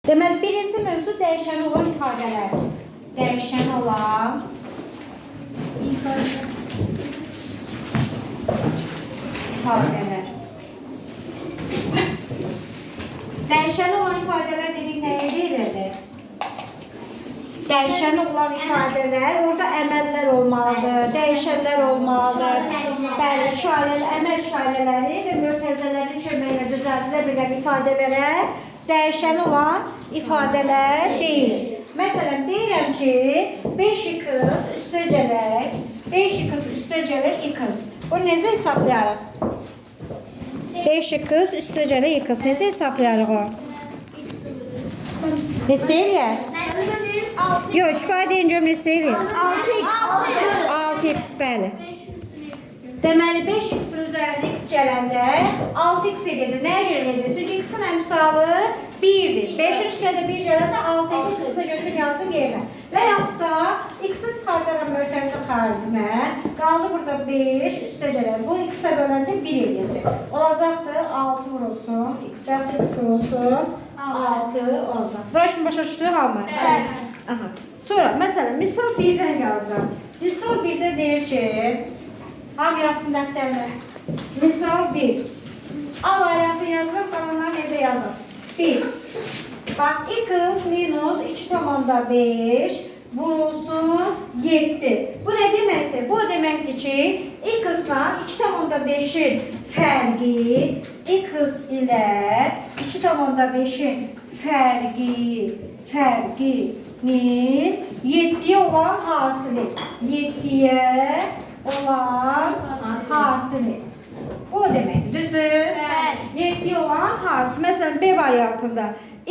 Deməli, birinci mövzu dəyişən olan ifadələr. Dəyişən olan ifadələr. Dəyişən olan ifadələr dedik nəyə deyilirdi? Dəyişən olan ifadələr, orada əməllər olmalıdır, dəyişənlər olmalıdır. Bəli, əməl şailələri və mötəzələrin köməyi ilə düzəldilə bilən ifadələrə dəyişən olan ifadələr deyil. Məsələn, deyirəm ki, 5x üstəgələk 5x üstəgələk x. Bunu necə hesablayarıq? 5x üstəgələk x. Necə hesablayarıq o? Neçə eləyər? Yox, şifadə incəm neçə eləyər? 6x, bəli. Deməli, 5x-in üzərində x gələndə 6x edəcək. Nəyə görə edəcək? Çünki x-in əmsalı 1-dir. 5-in üstəndə 1 gələndə 6x-i götürüb yazım yerinə. Və yaxud da x-i çıxardaram mötərizə xaricinə. Qaldı burada 5 üstə gələk. Bu x-ə böləndə 1 edəcək. Olacaqdır 6 vurulsun. X və yaxud da x vurulsun. 6 olacaq. Bura kimi başa düşdü hamı? Aha. Sonra, məsələn, misal 1-dən yazıram. Misal 1-də deyir ki, hamı yazsın dəftərinə. Misal 1. A variantı yazıram, qalanları necə yazım? 1. Bax, x minus 2,5 vurulsun 7. Bu nə deməkdir? Bu deməkdir ki, x-la 2,5-in fərqi, x ilə 2,5-in fərqinin 7-yə olan hasili. 7-yə olan hasili. O deməkdir, düzdür? 7 olan hasil. Məsələn, B variantında y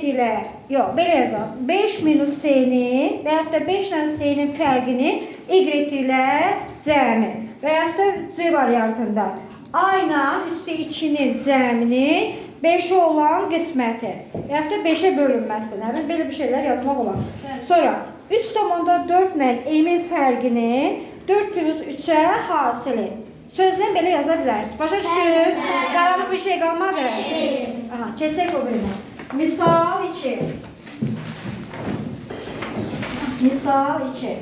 ilə, yox, belə yazaq, 5 minus c-nin və yaxud da 5 ilə c-nin fərqini y ilə cəmi. Və yaxud da C variantında a ilə 3/2-nin cəmini 5-ə olan qisməti. Və yaxud da 5-ə bölünməsi. Belə bir şeylər yazmaq olar. Sonra 3,4 ilə e-min fərqini 4 plus 3-ə hasili. Sözlə belə yaza bilərsiniz. Başa düşdünüz? Qaranlıq bir şey qalmadı. Aha, keçək o birinə. Misal 2. Misal 2.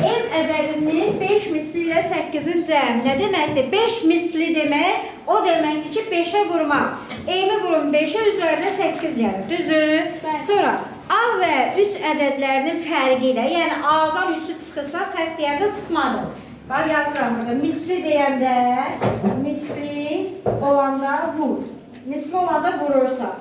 M ədədinin 5 misli ilə 8-in cəmi. Nə deməkdir? 5 misli demək, o deməkdir ki, 5-ə vurmaq. M-i vurun 5-ə, üzərində 8 gəlir. Düzdür? Sonra A və 3 ədədlərinin fərqi ilə, yəni A-dan 3-ü çıxırsa, fərq deyəndə çıxmadı. Bax, yazıram burada. Misli deyəndə, misli olanda vur. Misli olanda vurursa.